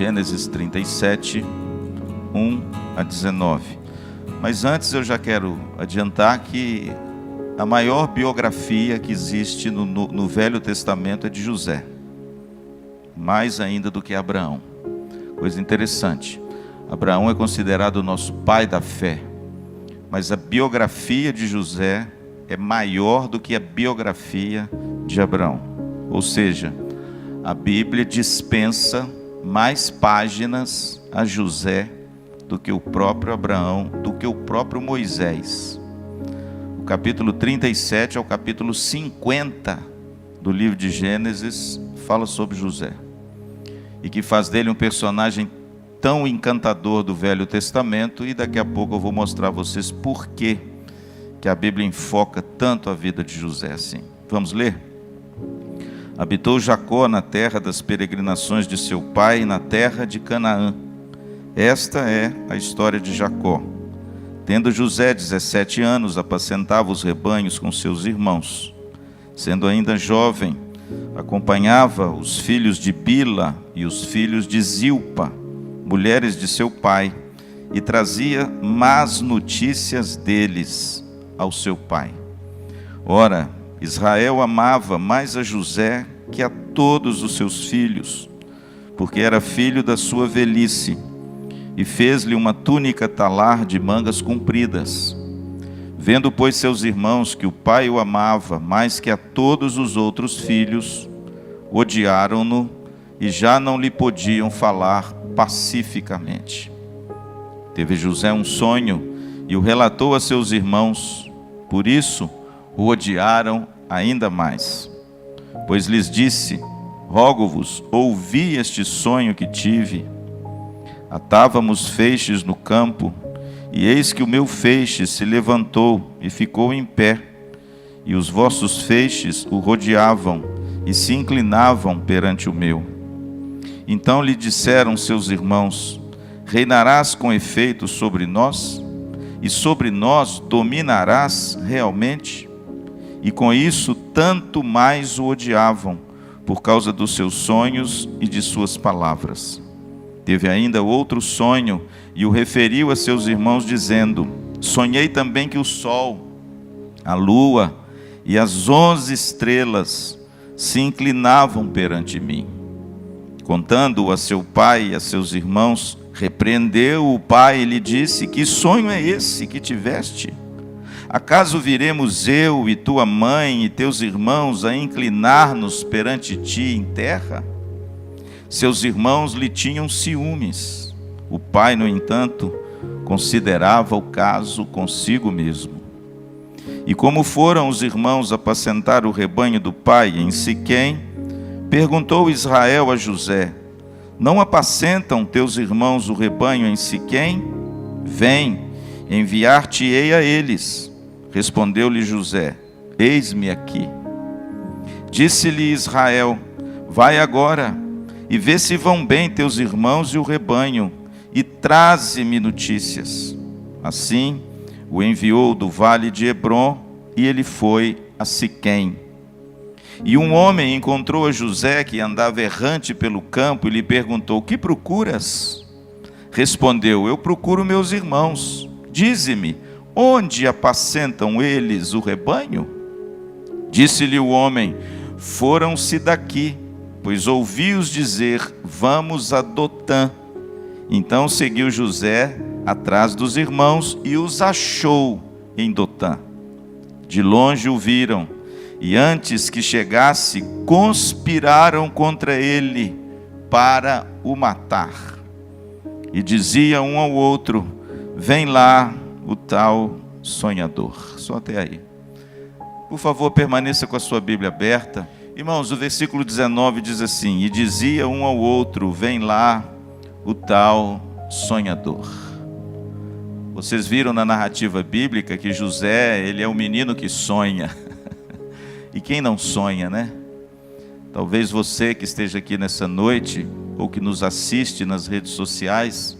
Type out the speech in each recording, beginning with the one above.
Gênesis 37, 1 a 19. Mas antes eu já quero adiantar que a maior biografia que existe no Velho Testamento é de José, mais ainda do que Abraão. Coisa interessante, Abraão é considerado o nosso pai da fé, mas a biografia de José é maior do que a biografia de Abraão. Ou seja, a Bíblia dispensa mais páginas a José do que o próprio Abraão, do que o próprio Moisés. O capítulo 37 ao capítulo 50 do livro de Gênesis fala sobre José, e que faz dele um personagem tão encantador do Velho Testamento, e daqui a pouco eu vou mostrar a vocês por que a Bíblia enfoca tanto a vida de José assim. Vamos ler? Habitou Jacó na terra das peregrinações de seu pai, na terra de Canaã. Esta é a história de Jacó. Tendo José 17 anos, apacentava os rebanhos com seus irmãos. Sendo ainda jovem, acompanhava os filhos de Bila e os filhos de Zilpa, mulheres de seu pai, e trazia más notícias deles ao seu pai. Ora, Israel amava mais a José que a todos os seus filhos, porque era filho da sua velhice, e fez-lhe uma túnica talar de mangas compridas. Vendo, pois, seus irmãos que o pai o amava mais que a todos os outros filhos, odiaram-no e já não lhe podiam falar pacificamente. Teve José um sonho e o relatou a seus irmãos, por isso o odiaram ainda mais. Pois lhes disse: rogo-vos, ouvi este sonho que tive. Atávamos feixes no campo, e eis que o meu feixe se levantou e ficou em pé, e os vossos feixes o rodeavam e se inclinavam perante o meu. Então lhe disseram seus irmãos: reinarás com efeito sobre nós? E sobre nós dominarás realmente? E com isso tanto mais o odiavam, por causa dos seus sonhos e de suas palavras. Teve ainda outro sonho, e o referiu a seus irmãos, dizendo: sonhei também que o sol, a lua e as 11 estrelas se inclinavam perante mim. Contando-o a seu pai e a seus irmãos, repreendeu o pai e lhe disse: que sonho é esse que tiveste? Acaso viremos eu e tua mãe e teus irmãos a inclinar-nos perante ti em terra? Seus irmãos lhe tinham ciúmes. O pai, no entanto, considerava o caso consigo mesmo. E como foram os irmãos apacentar o rebanho do pai em Siquém, perguntou Israel a José: não apacentam teus irmãos o rebanho em Siquém? Vem, enviar-te-ei a eles. Respondeu-lhe José: eis-me aqui. Disse-lhe Israel: vai agora e vê se vão bem teus irmãos e o rebanho, e traze-me notícias. Assim o enviou do vale de Hebrom, e ele foi a Siquém. E um homem encontrou a José, que andava errante pelo campo, e lhe perguntou: que procuras? Respondeu: eu procuro meus irmãos. Dize-me, onde apacentam eles o rebanho? Disse-lhe o homem: foram-se daqui, pois ouvi-os dizer: vamos a Dotã. Então seguiu José atrás dos irmãos e os achou em Dotã. De longe o viram, e antes que chegasse, conspiraram contra ele para o matar. E dizia um ao outro: vem lá o tal sonhador. Só até aí. Por favor, permaneça com a sua Bíblia aberta. Irmãos, o versículo 19 diz assim: e dizia um ao outro: vem lá o tal sonhador. Vocês viram na narrativa bíblica que José, ele é o menino que sonha. E quem não sonha, né? Talvez você que esteja aqui nessa noite, ou que nos assiste nas redes sociais,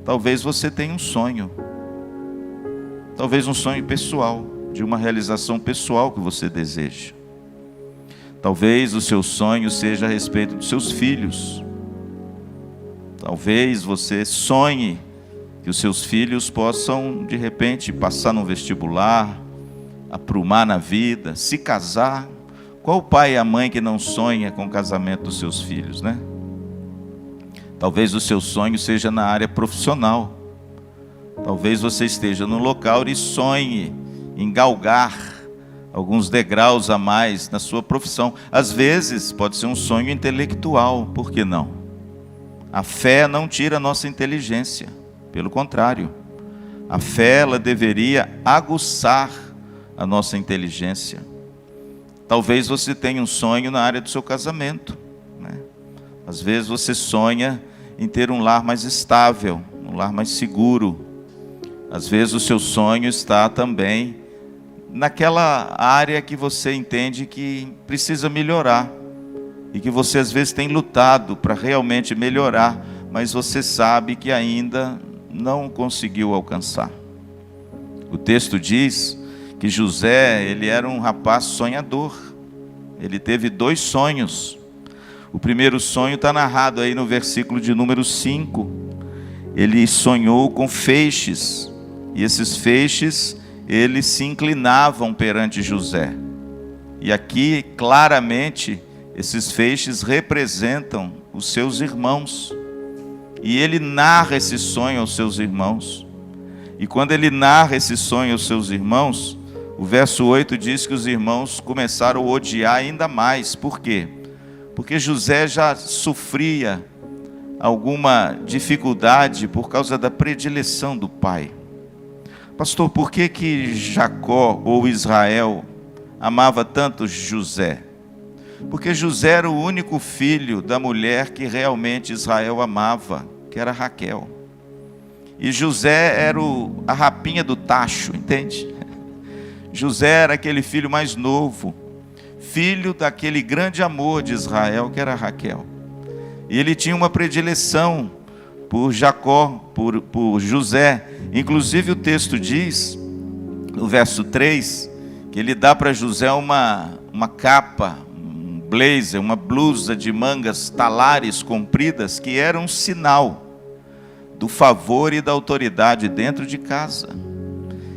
talvez você tenha um sonho. Talvez um sonho pessoal, de uma realização pessoal que você deseja. Talvez o seu sonho seja a respeito dos seus filhos. Talvez você sonhe que os seus filhos possam, de repente, passar no vestibular, aprumar na vida, se casar. Qual o pai e a mãe que não sonha com o casamento dos seus filhos, né? Talvez o seu sonho seja na área profissional. Talvez você esteja no local e sonhe em galgar alguns degraus a mais na sua profissão. Às vezes pode ser um sonho intelectual, por que não? A fé não tira a nossa inteligência, pelo contrário. A fé, ela deveria aguçar a nossa inteligência. Talvez você tenha um sonho na área do seu casamento, né? Às vezes você sonha em ter um lar mais estável, um lar mais seguro. Às vezes o seu sonho está também naquela área que você entende que precisa melhorar e que você às vezes tem lutado para realmente melhorar, mas você sabe que ainda não conseguiu alcançar. O texto diz que José, ele era um rapaz sonhador. Ele teve 2 sonhos. O primeiro sonho está narrado aí no versículo de número 5. Ele sonhou com feixes, e esses feixes, eles se inclinavam perante José. E aqui, claramente, esses feixes representam os seus irmãos. E ele narra esse sonho aos seus irmãos. E quando ele narra esse sonho aos seus irmãos, o verso 8 diz que os irmãos começaram a odiar ainda mais. Por quê? Porque José já sofria alguma dificuldade por causa da predileção do pai. Pastor, por que Jacó ou Israel amava tanto José? Porque José era o único filho da mulher que realmente Israel amava, que era Raquel. E José era a rapinha do tacho, entende? José era aquele filho mais novo, filho daquele grande amor de Israel, que era Raquel. E ele tinha uma predileção por Jacó, por José. Inclusive o texto diz, no verso 3, que ele dá para José uma capa, um blazer, uma blusa de mangas talares compridas, que era um sinal do favor e da autoridade dentro de casa.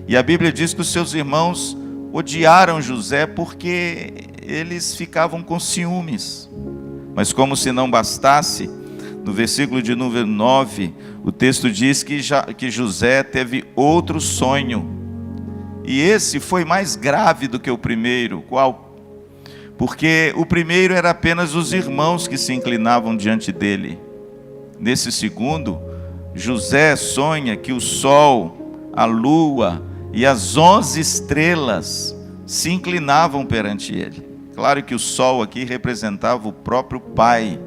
E a Bíblia diz que os seus irmãos odiaram José porque eles ficavam com ciúmes. Mas como se não bastasse, no versículo de número 9, o texto diz que José teve outro sonho. E esse foi mais grave do que o primeiro. Qual? Porque o primeiro era apenas os irmãos que se inclinavam diante dele. Nesse segundo, José sonha que o sol, a lua e as 11 estrelas se inclinavam perante ele. Claro que o sol aqui representava o próprio pai,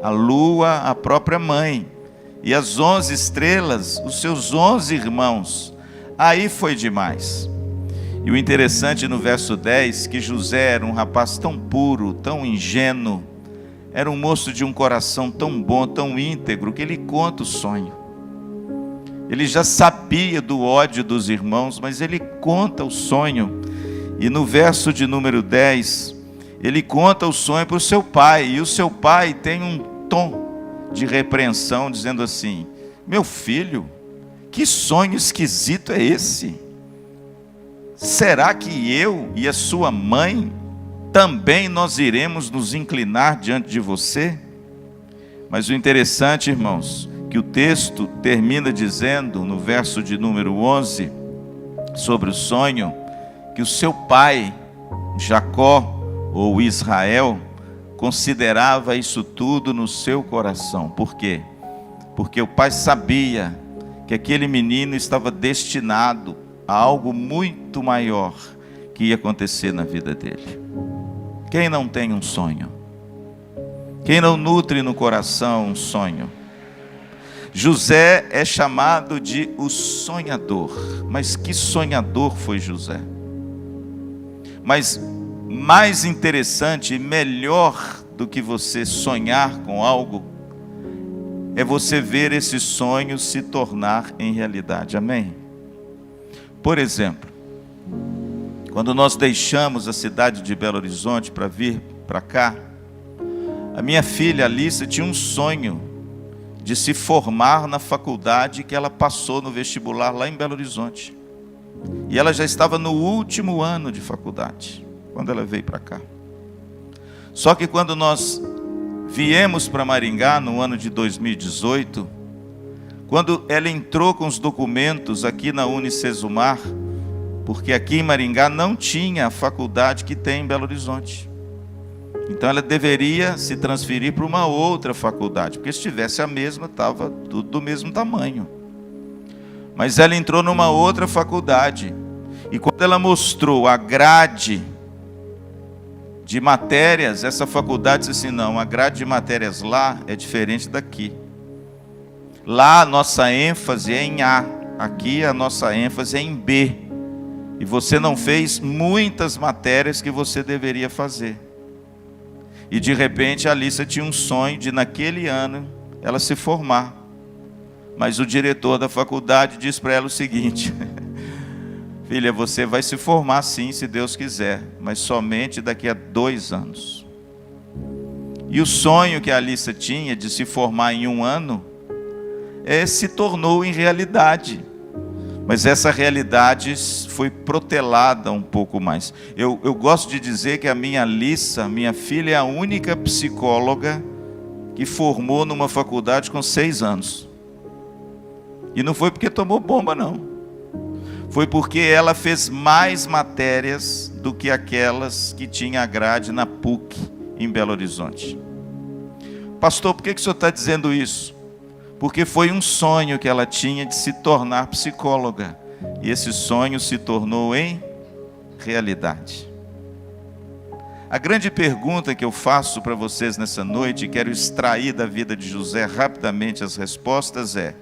a lua, a própria mãe, e as 11 estrelas, os seus 11 irmãos. Aí foi demais. E o interessante no verso 10, que José era um rapaz tão puro, tão ingênuo, era um moço de um coração tão bom, tão íntegro, que ele conta o sonho. Ele já sabia do ódio dos irmãos, mas ele conta o sonho. E no verso de número 10, ele conta o sonho para o seu pai. E o seu pai tem um tom de repreensão, dizendo assim: meu filho, que sonho esquisito é esse? Será que eu e a sua mãe também nós iremos nos inclinar diante de você? Mas o interessante, irmãos, que o texto termina dizendo, no verso de número 11, sobre o sonho, que o seu pai, Jacó, ou Israel, considerava isso tudo no seu coração. Por quê? Porque o pai sabia que aquele menino estava destinado a algo muito maior que ia acontecer na vida dele. Quem não tem um sonho? Quem não nutre no coração um sonho? José é chamado de o sonhador. Mas que sonhador foi José? Mas mais interessante e melhor do que você sonhar com algo, é você ver esse sonho se tornar em realidade. Amém? Por exemplo, quando nós deixamos a cidade de Belo Horizonte para vir para cá, a minha filha Alice tinha um sonho de se formar na faculdade que ela passou no vestibular lá em Belo Horizonte. E ela já estava no último ano de faculdade, quando ela veio para cá. Só que quando nós viemos para Maringá, no ano de 2018, quando ela entrou com os documentos aqui na Unicesumar, porque aqui em Maringá não tinha a faculdade que tem em Belo Horizonte. Então ela deveria se transferir para uma outra faculdade, porque se tivesse a mesma, estava tudo do mesmo tamanho. Mas ela entrou numa outra faculdade, e quando ela mostrou a grade de matérias, essa faculdade disse assim: não, a grade de matérias lá é diferente daqui. Lá a nossa ênfase é em A, aqui a nossa ênfase é em B. E você não fez muitas matérias que você deveria fazer. E de repente a Alissa tinha um sonho de naquele ano ela se formar. Mas o diretor da faculdade disse para ela o seguinte: filha, você vai se formar sim, se Deus quiser, mas somente daqui a 2 anos. E o sonho que a Alissa tinha de se formar em 1 ano se tornou em realidade. Mas essa realidade foi protelada um pouco mais. Eu gosto de dizer que a minha Alissa, minha filha, é a única psicóloga que formou numa faculdade com 6 anos. E não foi porque tomou bomba, não. Foi porque ela fez mais matérias do que aquelas que tinha a grade na PUC, em Belo Horizonte. Pastor, por que o senhor está dizendo isso? Porque foi um sonho que ela tinha de se tornar psicóloga. E esse sonho se tornou em realidade. A grande pergunta que eu faço para vocês nessa noite, e quero extrair da vida de José rapidamente as respostas, é: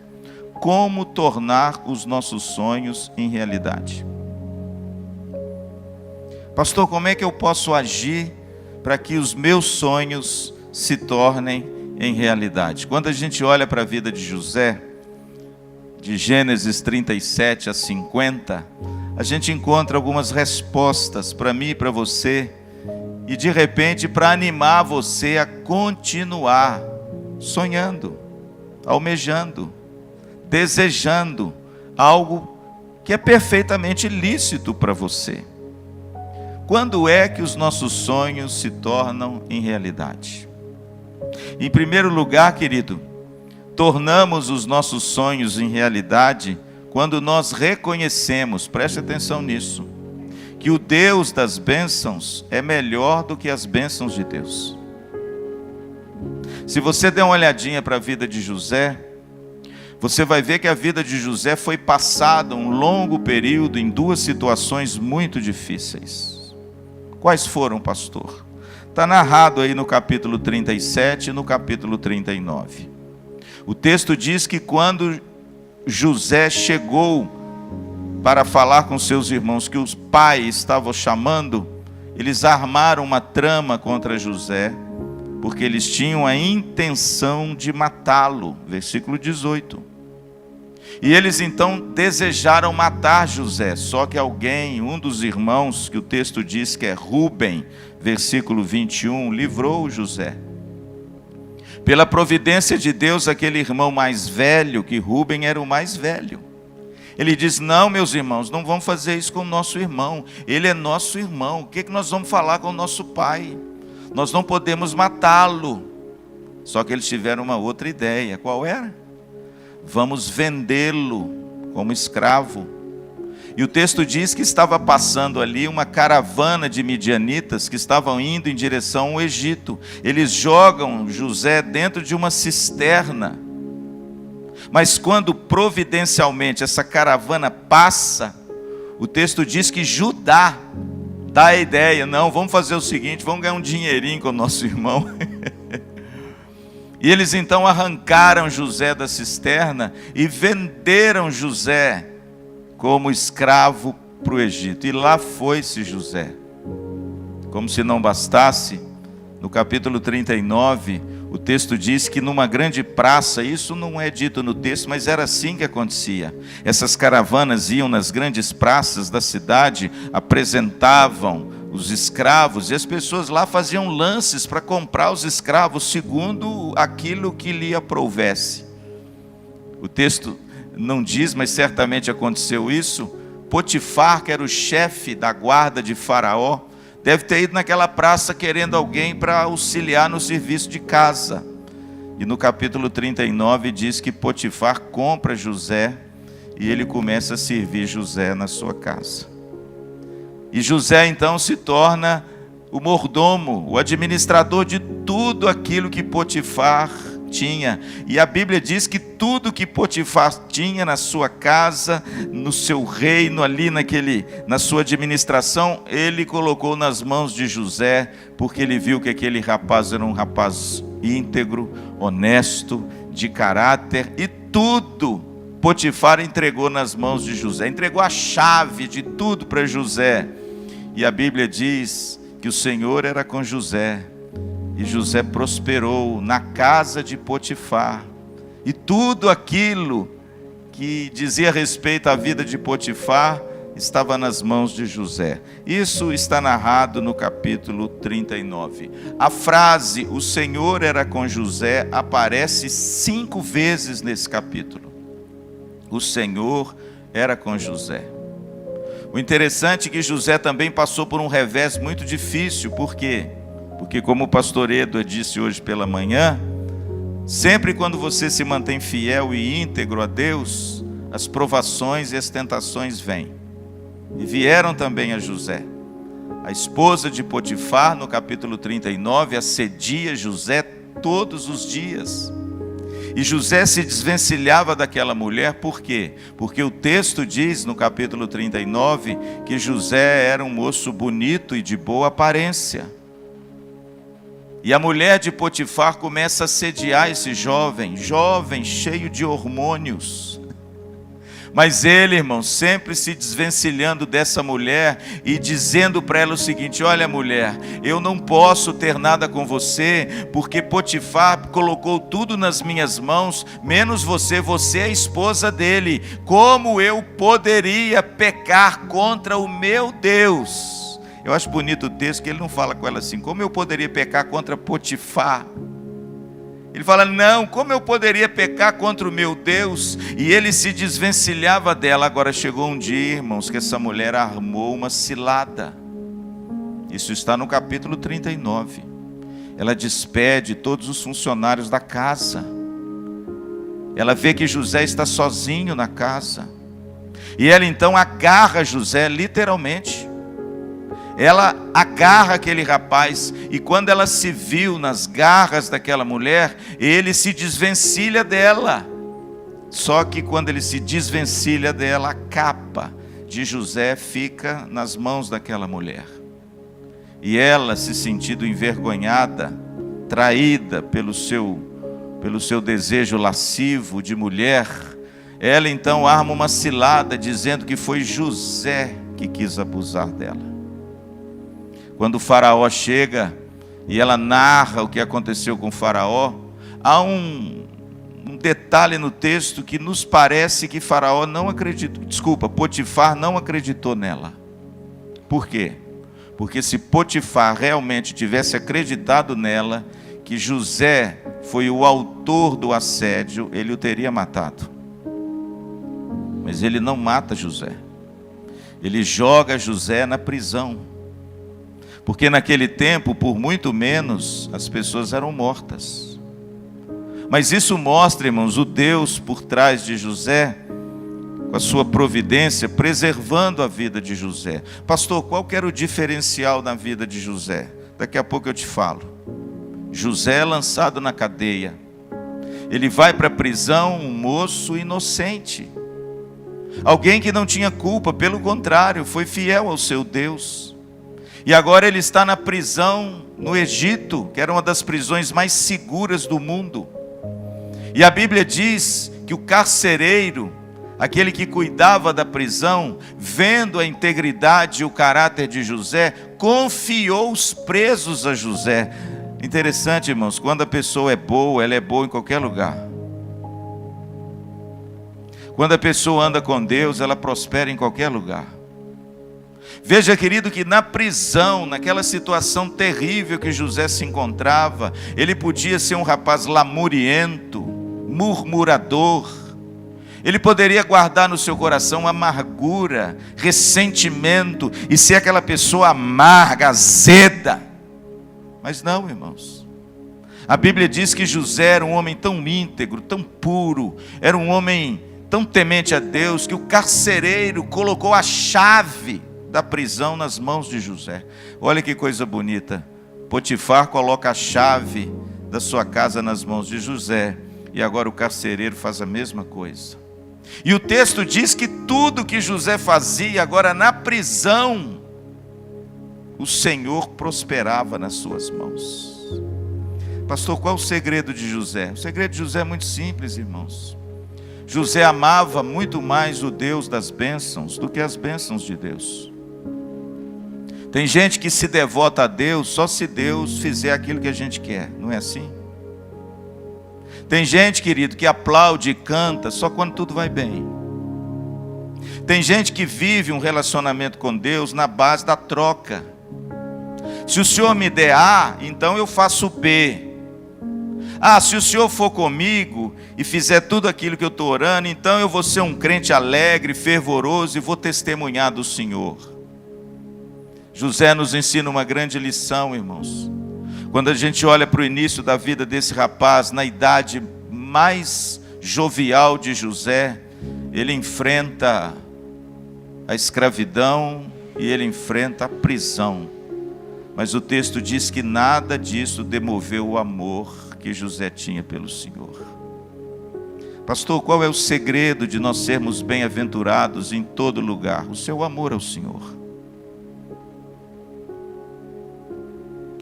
como tornar os nossos sonhos em realidade? Pastor, como é que eu posso agir para que os meus sonhos se tornem em realidade? Quando a gente olha para a vida de José, de Gênesis 37 a 50, a gente encontra algumas respostas para mim e para você, e de repente para animar você a continuar sonhando, almejando, desejando algo que é perfeitamente lícito para você. Quando é que os nossos sonhos se tornam em realidade? Em primeiro lugar, querido, tornamos os nossos sonhos em realidade quando nós reconhecemos, preste atenção nisso, que o Deus das bênçãos é melhor do que as bênçãos de Deus. Se você der uma olhadinha para a vida de José, você vai ver que a vida de José foi passada um longo período em 2 situações muito difíceis. Quais foram, pastor? Está narrado aí no capítulo 37 e no capítulo 39. O texto diz que quando José chegou para falar com seus irmãos, que os pais estavam chamando, eles armaram uma trama contra José, porque eles tinham a intenção de matá-lo. Versículo 18. E eles então desejaram matar José, só que alguém, um dos irmãos, que o texto diz que é Rúben, versículo 21, livrou José. Pela providência de Deus, aquele irmão mais velho, que Rúben era o mais velho, ele diz: não, meus irmãos, não vamos fazer isso com o nosso irmão, ele é nosso irmão, o que nós vamos falar com o nosso pai? Nós não podemos matá-lo. Só que eles tiveram uma outra ideia. Qual era? Vamos vendê-lo como escravo. E o texto diz que estava passando ali uma caravana de midianitas que estavam indo em direção ao Egito. Eles jogam José dentro de uma cisterna. Mas quando providencialmente essa caravana passa, o texto diz que Judá dá a ideia: não, vamos fazer o seguinte, vamos ganhar um dinheirinho com o nosso irmão. E eles então arrancaram José da cisterna e venderam José como escravo para o Egito. E lá foi-se José. Como se não bastasse, no capítulo 39, o texto diz que numa grande praça, isso não é dito no texto, mas era assim que acontecia. Essas caravanas iam nas grandes praças da cidade, apresentavam os escravos, e as pessoas lá faziam lances para comprar os escravos segundo aquilo que lhe aprouvesse. O texto não diz, mas certamente aconteceu isso. Potifar, que era o chefe da guarda de Faraó, deve ter ido naquela praça querendo alguém para auxiliar no serviço de casa. E no capítulo 39 diz que Potifar compra José e ele começa a servir José na sua casa. E José então se torna o mordomo, o administrador de tudo aquilo que Potifar tinha. E a Bíblia diz que tudo que Potifar tinha na sua casa, no seu reino, ali na sua administração, ele colocou nas mãos de José, porque ele viu que aquele rapaz era um rapaz íntegro, honesto, de caráter, e tudo Potifar entregou nas mãos de José, entregou a chave de tudo para José. E a Bíblia diz que o Senhor era com José, e José prosperou na casa de Potifar, e tudo aquilo que dizia respeito à vida de Potifar estava nas mãos de José. Isso está narrado no capítulo 39. A frase, o Senhor era com José, aparece 5 vezes nesse capítulo. O Senhor era com José. O interessante é que José também passou por um revés muito difícil. Por quê? Porque, como o pastor Edward disse hoje pela manhã, sempre quando você se mantém fiel e íntegro a Deus, as provações e as tentações vêm. E vieram também a José. A esposa de Potifar, no capítulo 39, assedia José todos os dias. E José se desvencilhava daquela mulher, por quê? Porque o texto diz, no capítulo 39, que José era um moço bonito e de boa aparência. E a mulher de Potifar começa a assediar esse jovem cheio de hormônios. Mas ele, irmão, sempre se desvencilhando dessa mulher e dizendo para ela o seguinte: olha, mulher, eu não posso ter nada com você, porque Potifar colocou tudo nas minhas mãos, menos você é a esposa dele. Como eu poderia pecar contra o meu Deus? Eu acho bonito o texto que ele não fala com ela assim: como eu poderia pecar contra Potifar? Ele fala: não, como eu poderia pecar contra o meu Deus? E ele se desvencilhava dela. Agora chegou um dia, irmãos, que essa mulher armou uma cilada. Isso está no capítulo 39. Ela despede todos os funcionários da casa. Ela vê que José está sozinho na casa. E ela então agarra José, literalmente. Ela agarra aquele rapaz, e quando ela se viu nas garras daquela mulher, ele se desvencilha dela. Só que quando ele se desvencilha dela, a capa de José fica nas mãos daquela mulher. E ela, se sentindo envergonhada, traída pelo seu desejo lascivo de mulher, ela então arma uma cilada, dizendo que foi José que quis abusar dela. Quando o Faraó chega e ela narra o que aconteceu com o Faraó, há um detalhe no texto que nos parece que Potifar não acreditou nela. Por quê? Porque se Potifar realmente tivesse acreditado nela, que José foi o autor do assédio, ele o teria matado. Mas ele não mata José. Ele joga José na prisão. Porque naquele tempo, por muito menos, as pessoas eram mortas. Mas isso mostra, irmãos, o Deus por trás de José, com a sua providência, preservando a vida de José. Pastor, qual que era o diferencial na vida de José? Daqui a pouco eu te falo. José é lançado na cadeia. Ele vai para a prisão, um moço inocente. Alguém que não tinha culpa, pelo contrário, foi fiel ao seu Deus. E agora ele está na prisão no Egito, que era uma das prisões mais seguras do mundo. E a Bíblia diz que o carcereiro, aquele que cuidava da prisão, vendo a integridade e o caráter de José, confiou os presos a José. Interessante, irmãos, quando a pessoa é boa, ela é boa em qualquer lugar. Quando a pessoa anda com Deus, ela prospera em qualquer lugar. Veja, querido, que na prisão, naquela situação terrível que José se encontrava, ele podia ser um rapaz lamuriento, murmurador, Ele poderia guardar no seu coração amargura, ressentimento e ser aquela pessoa amarga, azeda. Mas não, irmãos. A Bíblia diz que José era um homem tão íntegro, tão puro, era um homem tão temente a Deus, que o carcereiro colocou a chave da prisão nas mãos de José. Olha que coisa bonita. Potifar coloca a chave da sua casa nas mãos de José, e agora o carcereiro faz a mesma coisa. E o texto diz que tudo que José fazia, agora na prisão, o Senhor prosperava nas suas mãos. Pastor, qual o segredo de José? O segredo de José é muito simples, irmãos. José amava muito mais o Deus das bênçãos do que as bênçãos de Deus. Tem gente que se devota a Deus só se Deus fizer aquilo que a gente quer, não é assim? Tem gente, querido, que aplaude e canta só quando tudo vai bem. Tem gente que vive um relacionamento com Deus na base da troca. Se o Senhor me der A, então eu faço B. Ah, se o Senhor for comigo e fizer tudo aquilo que eu estou orando, então eu vou ser um crente alegre, fervoroso e vou testemunhar do Senhor. José nos ensina uma grande lição, irmãos. Quando a gente olha para o início da vida desse rapaz, na idade mais jovial de José, ele enfrenta a escravidão e ele enfrenta a prisão. Mas o texto diz que nada disso demoveu o amor que José tinha pelo Senhor. Pastor, qual é o segredo de nós sermos bem-aventurados em todo lugar? O seu amor ao Senhor.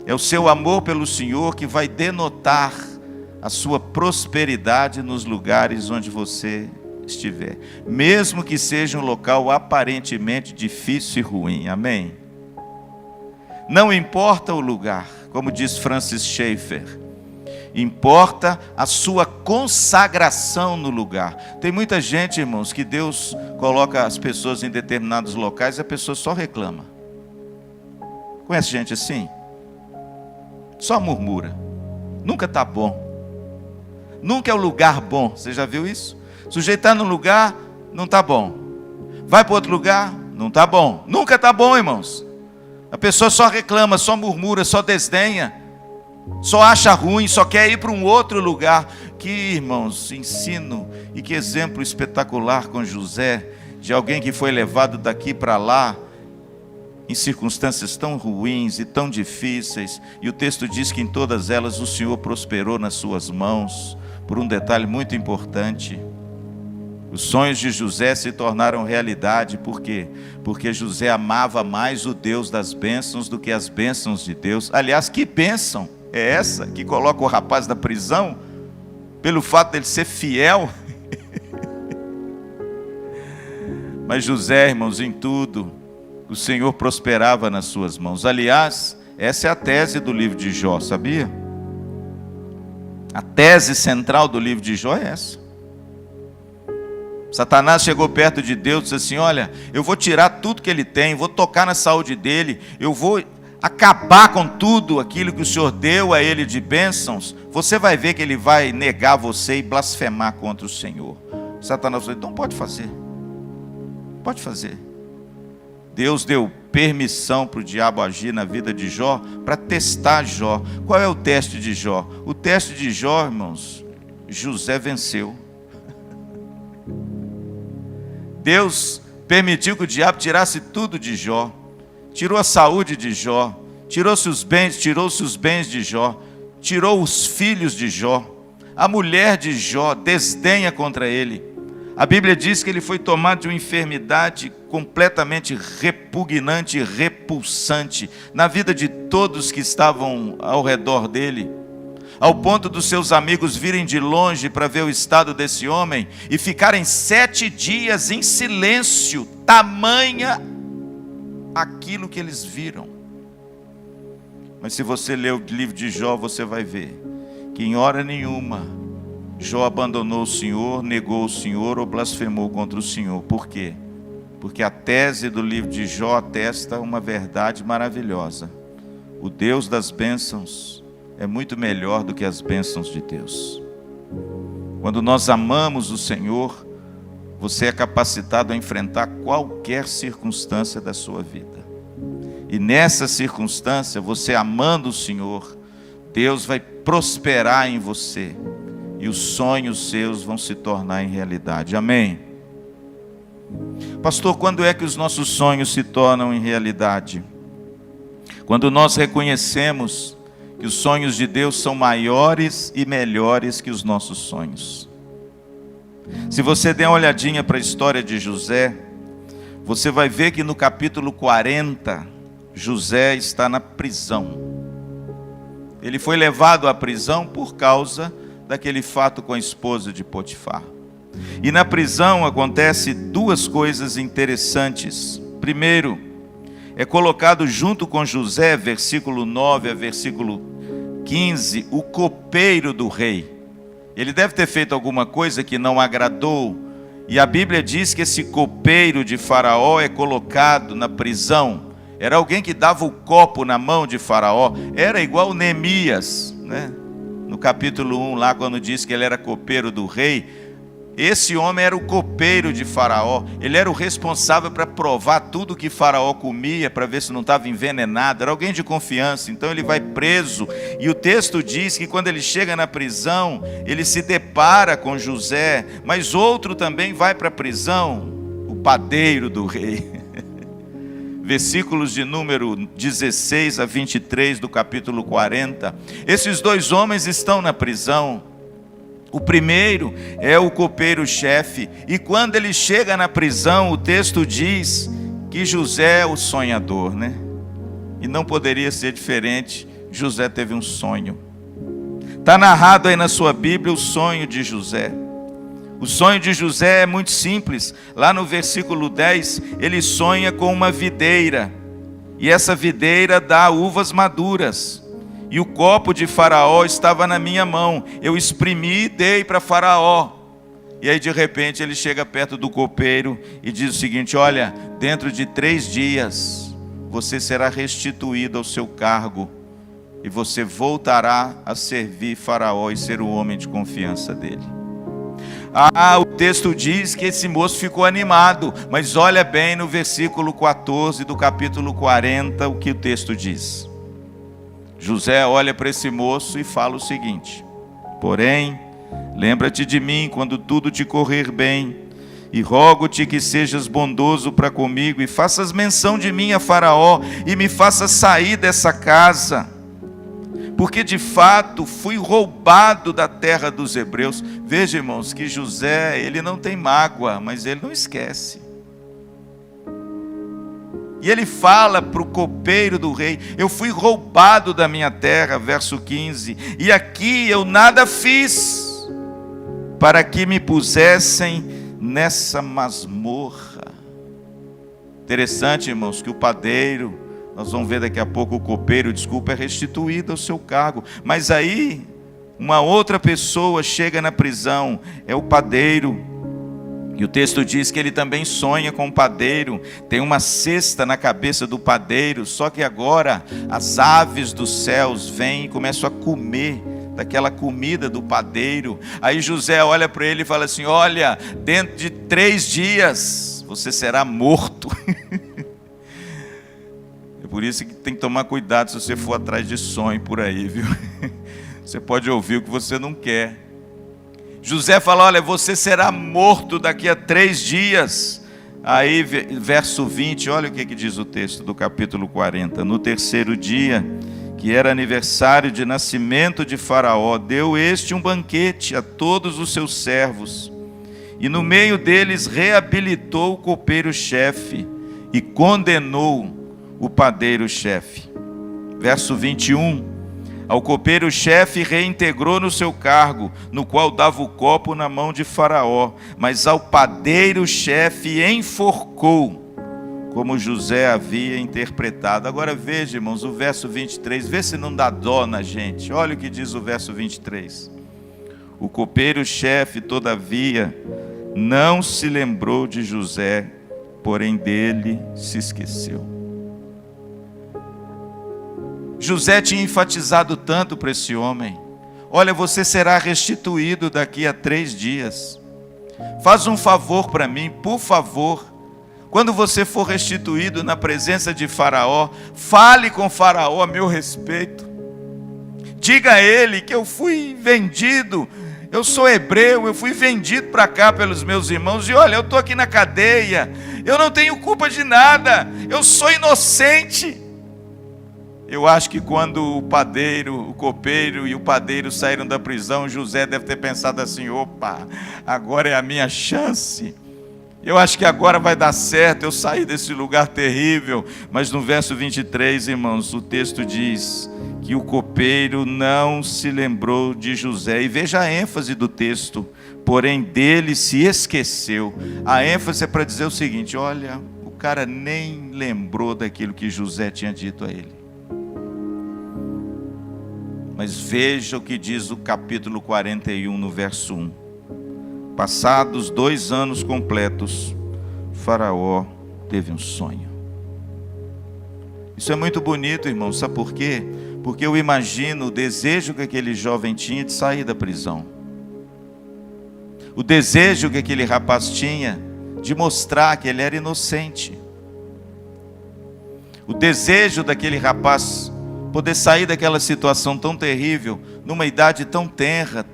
É o seu amor pelo Senhor que vai denotar a sua prosperidade nos lugares onde você estiver, mesmo que seja um local aparentemente difícil e ruim. Amém? Não importa o lugar, como diz Francis Schaeffer, importa a sua consagração no lugar. Tem muita gente, irmãos, que Deus coloca as pessoas em determinados locais e a pessoa só reclama. Conhece gente assim? Só murmura. Nunca está bom. Nunca é o lugar bom. Você já viu isso? O sujeito está num lugar, não está bom. Vai para outro lugar, não está bom. Nunca está bom, irmãos. A pessoa só reclama, só murmura, só desdenha, só acha ruim, só quer ir para um outro lugar. Que, irmãos, ensino e que exemplo espetacular com José, de alguém que foi levado daqui para lá, em circunstâncias tão ruins e tão difíceis, e o texto diz que em todas elas o Senhor prosperou nas suas mãos, por um detalhe muito importante. Os sonhos de José se tornaram realidade, por quê? Porque José amava mais o Deus das bênçãos do que as bênçãos de Deus. Aliás, que bênção é essa que coloca o rapaz da prisão, pelo fato dele ser fiel? Mas José, irmãos, em tudo, o Senhor prosperava nas suas mãos. Aliás, essa é a tese do livro de Jó, sabia? A tese central do livro de Jó é essa. Satanás chegou perto de Deus e disse assim: olha, eu vou tirar tudo que ele tem, vou tocar na saúde dele, eu vou acabar com tudo aquilo que o Senhor deu a ele de bênçãos. Você vai ver que ele vai negar você e blasfemar contra o Senhor. Satanás falou: então pode fazer. Pode fazer. Deus deu permissão para o diabo agir na vida de Jó, para testar Jó. Qual é o teste de Jó? O teste de Jó, irmãos, José venceu. Deus permitiu que o diabo tirasse tudo de Jó. Tirou a saúde de Jó, tirou-se os bens de Jó, tirou os filhos de Jó. A mulher de Jó desdenha contra ele. A Bíblia diz que ele foi tomado de uma enfermidade completamente repugnante e repulsante na vida de todos que estavam ao redor dele, ao ponto dos seus amigos virem de longe para ver o estado desse homem e ficarem 7 dias em silêncio, tamanha aquilo que eles viram. Mas se você ler o livro de Jó, você vai ver que em hora nenhuma Jó abandonou o Senhor, negou o Senhor ou blasfemou contra o Senhor. Por quê? Porque a tese do livro de Jó atesta uma verdade maravilhosa: o Deus das bênçãos é muito melhor do que as bênçãos de Deus. Quando nós amamos o Senhor, você é capacitado a enfrentar qualquer circunstância da sua vida. E nessa circunstância, você amando o Senhor, Deus vai prosperar em você. E os sonhos seus vão se tornar em realidade. Amém? Pastor, quando é que os nossos sonhos se tornam em realidade? Quando nós reconhecemos que os sonhos de Deus são maiores e melhores que os nossos sonhos. Se você der uma olhadinha para a história de José, você vai ver que no capítulo 40, José está na prisão. Ele foi levado à prisão por causa daquele fato com a esposa de Potifar. E na prisão acontece duas coisas interessantes. Primeiro, é colocado junto com José, versículo 9 a versículo 15, o copeiro do rei. Ele deve ter feito alguma coisa que não agradou, e a Bíblia diz que esse copeiro de Faraó é colocado na prisão. Era alguém que dava o copo na mão de Faraó. Era igual Neemias, né? No capítulo 1, lá quando diz que ele era copeiro do rei. Esse homem era o copeiro de Faraó. Ele era o responsável para provar tudo que Faraó comia, para ver se não estava envenenado. Era alguém de confiança. Então ele vai preso. E o texto diz que quando ele chega na prisão, ele se depara com José. Mas outro também vai para a prisão, o padeiro do rei. Versículos de número 16 a 23 do capítulo 40. Esses dois homens estão na prisão. O primeiro é o copeiro-chefe, e quando ele chega na prisão, o texto diz que José é o sonhador, né? E não poderia ser diferente, José teve um sonho. Está narrado aí na sua Bíblia o sonho de José. O sonho de José é muito simples. Lá no versículo 10, ele sonha com uma videira, e essa videira dá uvas maduras. E o copo de Faraó estava na minha mão. Eu exprimi e dei para Faraó. E aí de repente ele chega perto do copeiro e diz o seguinte: olha, dentro de 3 dias você será restituído ao seu cargo. E você voltará a servir Faraó e ser o homem de confiança dele. O texto diz que esse moço ficou animado. Mas olha bem no versículo 14 do capítulo 40 o que o texto diz. José olha para esse moço e fala o seguinte: porém, lembra-te de mim quando tudo te correr bem, e rogo-te que sejas bondoso para comigo, e faças menção de mim a Faraó, e me faças sair dessa casa, porque de fato fui roubado da terra dos hebreus. Veja, irmãos, que José, ele não tem mágoa, mas ele não esquece. E ele fala para o copeiro do rei: eu fui roubado da minha terra, verso 15, e aqui eu nada fiz para que me pusessem nessa masmorra. Interessante, irmãos, que o padeiro, nós vamos ver daqui a pouco, o copeiro, é restituído ao seu cargo. Mas aí, uma outra pessoa chega na prisão, é o padeiro. E o texto diz que ele também sonha com o padeiro. Tem uma cesta na cabeça do padeiro. Só que agora as aves dos céus vêm e começam a comer daquela comida do padeiro. Aí José olha para ele e fala assim: olha, dentro de 3 dias você será morto. É por isso que tem que tomar cuidado se você for atrás de sonho por aí, viu? Você pode ouvir o que você não quer. José fala: olha, você será morto daqui a 3 dias. Aí, verso 20, olha o que diz o texto do capítulo 40. No 3º dia, que era aniversário de nascimento de Faraó, deu este um banquete a todos os seus servos. E no meio deles reabilitou o copeiro-chefe e condenou o padeiro-chefe. Verso 21. Ao copeiro-chefe reintegrou no seu cargo, no qual dava o copo na mão de Faraó, mas ao padeiro-chefe enforcou, como José havia interpretado. Agora veja, irmãos, o verso 23, vê se não dá dó na gente. Olha o que diz o verso 23. O copeiro-chefe, todavia, não se lembrou de José, porém dele se esqueceu. José tinha enfatizado tanto para esse homem: olha, você será restituído daqui a 3 dias. Faz um favor para mim, por favor. Quando você for restituído na presença de Faraó, fale com Faraó a meu respeito. Diga a ele que eu fui vendido, eu sou hebreu, eu fui vendido para cá pelos meus irmãos. E olha, eu estou aqui na cadeia, eu não tenho culpa de nada, eu sou inocente. Eu acho que quando o padeiro, o copeiro e o padeiro saíram da prisão, José deve ter pensado assim: opa, agora é a minha chance. Eu acho que agora vai dar certo eu sair desse lugar terrível. Mas no verso 23, irmãos, o texto diz que o copeiro não se lembrou de José. E veja a ênfase do texto: porém dele se esqueceu. A ênfase é para dizer o seguinte: olha, o cara nem lembrou daquilo que José tinha dito a ele. Mas veja o que diz o capítulo 41, no verso 1. Passados 2 anos completos, Faraó teve um sonho. Isso é muito bonito, irmão. Sabe por quê? Porque eu imagino o desejo que aquele jovem tinha de sair da prisão. O desejo que aquele rapaz tinha de mostrar que ele era inocente. O desejo daquele rapaz poder sair daquela situação tão terrível, numa idade tão tenra,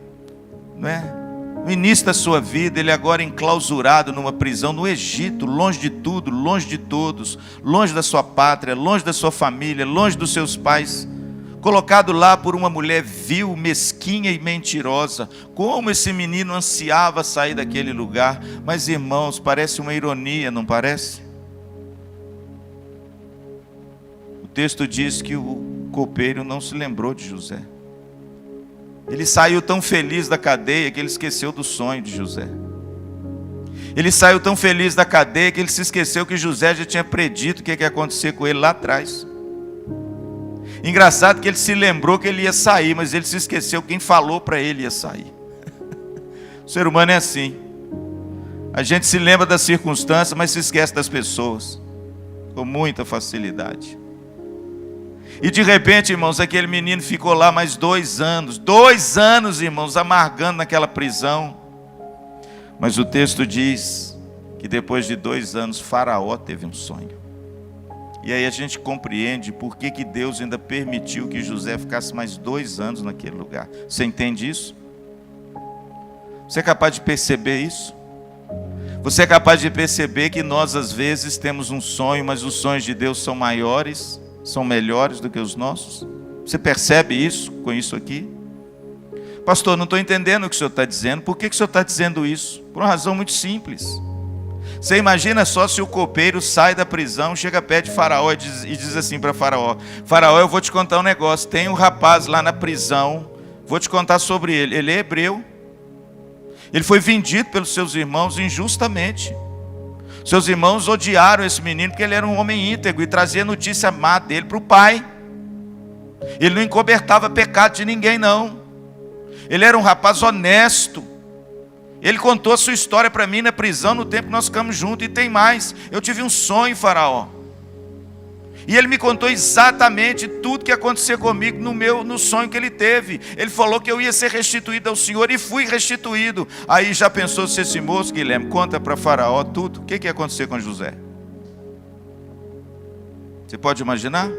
não é? No início da sua vida, ele agora enclausurado numa prisão no Egito, longe de tudo, longe de todos, longe da sua pátria, longe da sua família, longe dos seus pais, colocado lá por uma mulher vil, mesquinha e mentirosa. Como esse menino ansiava sair daquele lugar. Mas, irmãos, parece uma ironia, não parece? O texto diz que o copeiro não se lembrou de José. Ele saiu tão feliz da cadeia que ele esqueceu do sonho de José. Ele saiu tão feliz da cadeia que ele se esqueceu que José já tinha predito o que ia acontecer com ele lá atrás. Engraçado que ele se lembrou que ele ia sair, mas ele se esqueceu quem falou para ele ia sair. O ser humano é assim. A gente se lembra das circunstâncias, mas se esquece das pessoas, com muita facilidade. E de repente, irmãos, aquele menino ficou lá mais 2 anos. 2 anos, irmãos, amargando naquela prisão. Mas o texto diz que depois de 2 anos, Faraó teve um sonho. E aí a gente compreende por que Deus ainda permitiu que José ficasse mais 2 anos naquele lugar. Você entende isso? Você é capaz de perceber isso? Você é capaz de perceber que nós às vezes temos um sonho, mas os sonhos de Deus são maiores, são melhores do que os nossos? Você percebe isso com isso aqui? Pastor, não estou entendendo o que o senhor está dizendo. Por que o senhor está dizendo isso? Por uma razão muito simples. Você imagina só se o copeiro sai da prisão, chega perto de Faraó e diz assim para Faraó: Faraó, eu vou te contar um negócio. Tem um rapaz lá na prisão, vou te contar sobre ele. Ele é hebreu. Ele foi vendido pelos seus irmãos injustamente. Seus irmãos odiaram esse menino porque ele era um homem íntegro e trazia notícia má dele para o pai. Ele não encobertava pecado de ninguém, não. Ele era um rapaz honesto. Ele contou a sua história para mim na prisão no tempo que nós ficamos juntos. E tem mais, eu tive um sonho, Faraó. E ele me contou exatamente tudo que aconteceu comigo no sonho que ele teve. Ele falou que eu ia ser restituído ao Senhor e fui restituído. Aí já pensou se esse moço, Guilherme, conta para Faraó tudo? O que ia acontecer com José? Você pode imaginar?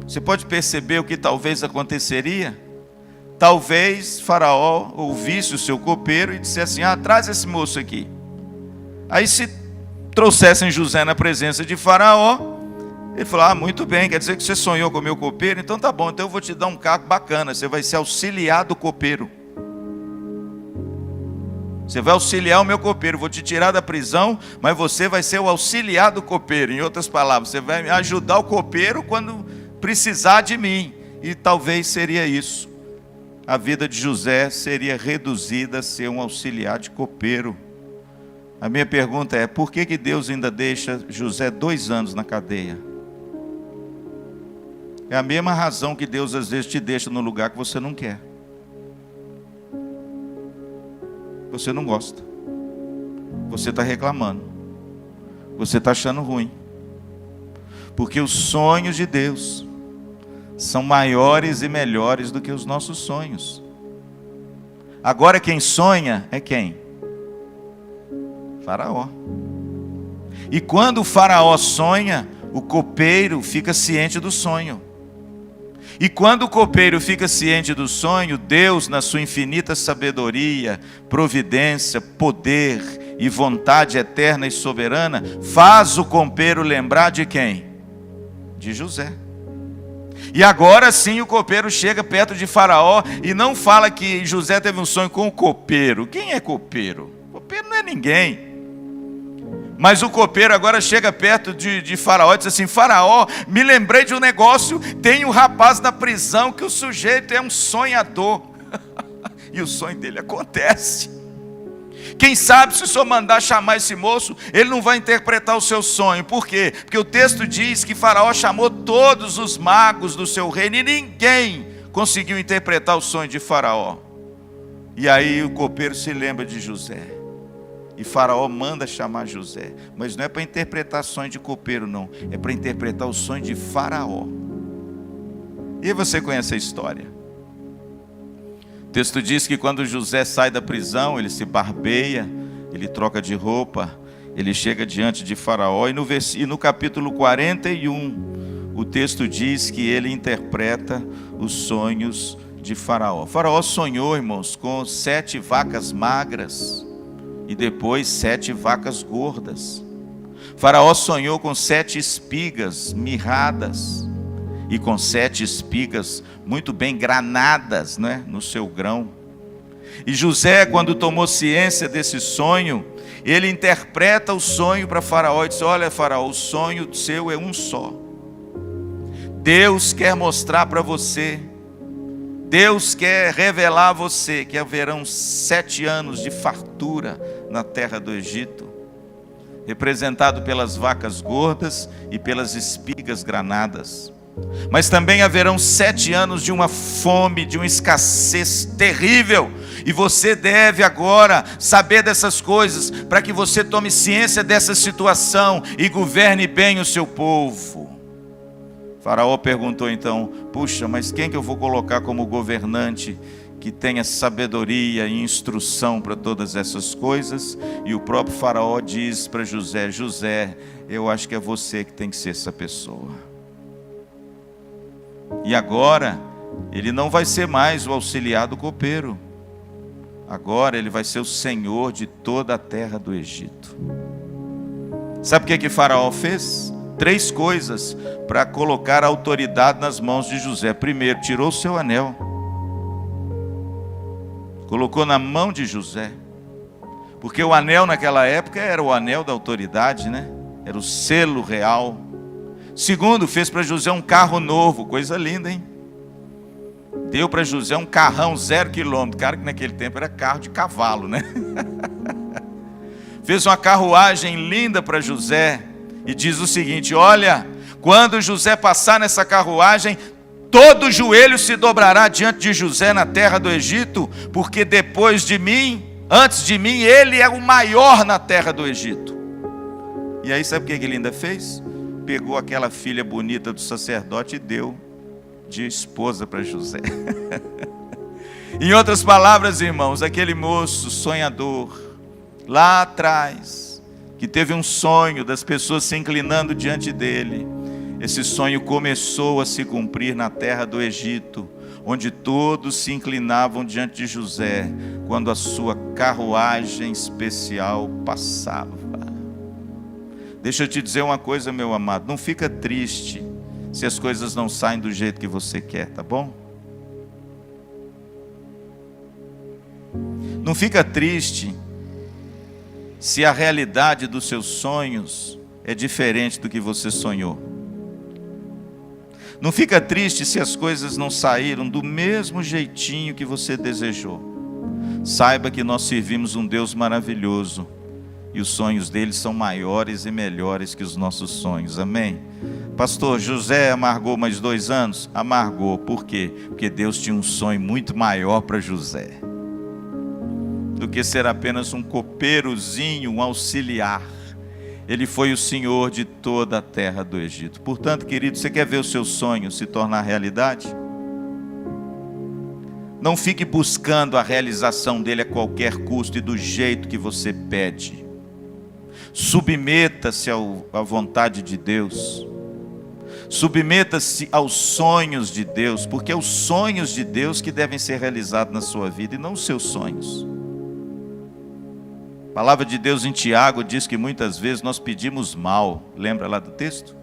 Você pode perceber o que talvez aconteceria? Talvez Faraó ouvisse o seu copeiro e dissesse assim: traz esse moço aqui. Aí se trouxessem José na presença de Faraó, ele falou: muito bem, quer dizer que você sonhou com o meu copeiro? Então tá bom, então eu vou te dar um cargo bacana, você vai ser auxiliar do copeiro. Você vai auxiliar o meu copeiro, vou te tirar da prisão, mas você vai ser o auxiliar do copeiro. Em outras palavras, você vai ajudar o copeiro quando precisar de mim. E talvez seria isso. A vida de José seria reduzida a ser um auxiliar de copeiro. A minha pergunta é: por que Deus ainda deixa José 2 anos na cadeia? É a mesma razão que Deus às vezes te deixa no lugar que você não quer. Você não gosta. Você está reclamando. Você está achando ruim. Porque os sonhos de Deus são maiores e melhores do que os nossos sonhos. Agora quem sonha é quem? Faraó. E quando o faraó sonha, o copeiro fica ciente do sonho. E quando o copeiro fica ciente do sonho, Deus, na sua infinita sabedoria, providência, poder e vontade eterna e soberana, faz o copeiro lembrar de quem? De José. E agora sim o copeiro chega perto de Faraó e não fala que José teve um sonho com o copeiro. Quem é copeiro? Copeiro não é ninguém. Mas o copeiro agora chega perto de Faraó e diz assim: Faraó, me lembrei de um negócio, tem um rapaz na prisão que o sujeito é um sonhador. E o sonho dele acontece. Quem sabe se o senhor mandar chamar esse moço, ele não vai interpretar o seu sonho. Por quê? Porque o texto diz que Faraó chamou todos os magos do seu reino e ninguém conseguiu interpretar o sonho de Faraó. E aí o copeiro se lembra de José. E Faraó manda chamar José. Mas não é para interpretar sonho de copeiro, não. É para interpretar o sonho de Faraó. E você conhece a história. O texto diz que quando José sai da prisão, ele se barbeia, ele troca de roupa, ele chega diante de Faraó. E no capítulo 41, o texto diz que ele interpreta os sonhos de Faraó. Faraó sonhou, irmãos, com 7 vacas magras e depois 7 vacas gordas. Faraó sonhou com 7 espigas mirradas e com 7 espigas muito bem granadas, né, no seu grão. E José, quando tomou ciência desse sonho, ele interpreta o sonho para Faraó e diz: olha, Faraó, o sonho seu é um só. Deus quer mostrar para você, Deus quer revelar a você que haverão 7 anos de fartura na terra do Egito, representado pelas vacas gordas e pelas espigas granadas. Mas também haverão 7 anos de uma fome, de uma escassez terrível. E você deve agora saber dessas coisas, para que você tome ciência dessa situação e governe bem o seu povo. Faraó perguntou então: puxa, mas quem que eu vou colocar como governante que tenha sabedoria e instrução para todas essas coisas? E o próprio Faraó diz para José: José, eu acho que é você que tem que ser essa pessoa. E agora, ele não vai ser mais o auxiliar do copeiro. Agora ele vai ser o senhor de toda a terra do Egito. Sabe o que Faraó fez? 3 coisas para colocar a autoridade nas mãos de José. Primeiro, tirou o seu anel, colocou na mão de José, porque o anel naquela época era o anel da autoridade, né? Era o selo real. Segundo, fez para José um carro novo, coisa linda, hein? Deu para José um carrão 0 quilômetro, cara, que naquele tempo era carro de cavalo, né? Fez uma carruagem linda para José e diz o seguinte: olha, quando José passar nessa carruagem, todo joelho se dobrará diante de José na terra do Egito, porque depois de mim, antes de mim, ele é o maior na terra do Egito. E aí sabe o que ele ainda fez? Pegou aquela filha bonita do sacerdote e deu de esposa para José. Em outras palavras, irmãos, aquele moço sonhador, lá atrás, que teve um sonho das pessoas se inclinando diante dele, esse sonho começou a se cumprir na terra do Egito, onde todos se inclinavam diante de José, quando a sua carruagem especial passava. Deixa eu te dizer uma coisa, meu amado, não fica triste se as coisas não saem do jeito que você quer, tá bom? Não fica triste se a realidade dos seus sonhos é diferente do que você sonhou. Não fica triste se as coisas não saíram do mesmo jeitinho que você desejou. Saiba que nós servimos um Deus maravilhoso, e os sonhos dele são maiores e melhores que os nossos sonhos, amém? Pastor, José amargou mais 2 anos? Amargou, por quê? Porque Deus tinha um sonho muito maior para José, do que ser apenas um copeirozinho, um auxiliar. Ele foi o senhor de toda a terra do Egito. Portanto, querido, você quer ver o seu sonho se tornar realidade? Não fique buscando a realização dele a qualquer custo e do jeito que você pede. Submeta-se à vontade de Deus. Submeta-se aos sonhos de Deus, porque é os sonhos de Deus que devem ser realizados na sua vida e não os seus sonhos. A palavra de Deus em Tiago diz que muitas vezes nós pedimos mal, lembra lá do texto?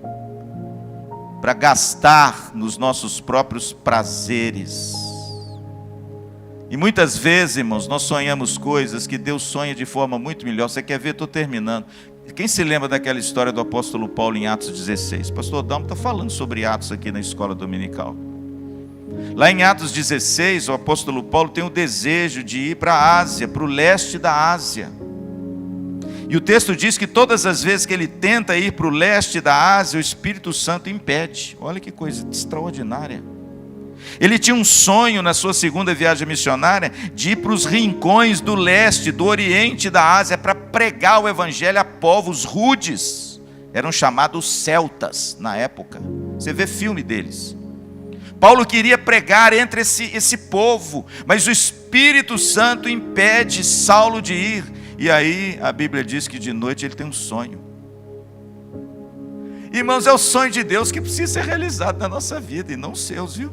Para gastar nos nossos próprios prazeres. E muitas vezes, irmãos, nós sonhamos coisas que Deus sonha de forma muito melhor. Você quer ver? Estou terminando. Quem se lembra daquela história do apóstolo Paulo em Atos 16? Pastor Dalmo está falando sobre Atos aqui na escola dominical. Lá em Atos 16, o apóstolo Paulo tem o desejo de ir para a Ásia, para o leste da Ásia. E o texto diz que todas as vezes que ele tenta ir para o leste da Ásia, o Espírito Santo impede. Olha que coisa extraordinária. Ele tinha um sonho na sua segunda viagem missionária de ir para os rincões do leste, do oriente da Ásia, para pregar o evangelho a povos rudes. Eram chamados celtas na época. Você vê filme deles. Paulo queria pregar entre esse povo, mas o Espírito Santo impede Saulo de ir. E aí a Bíblia diz que de noite ele tem um sonho. Irmãos, é o sonho de Deus que precisa ser realizado na nossa vida e não os seus, viu?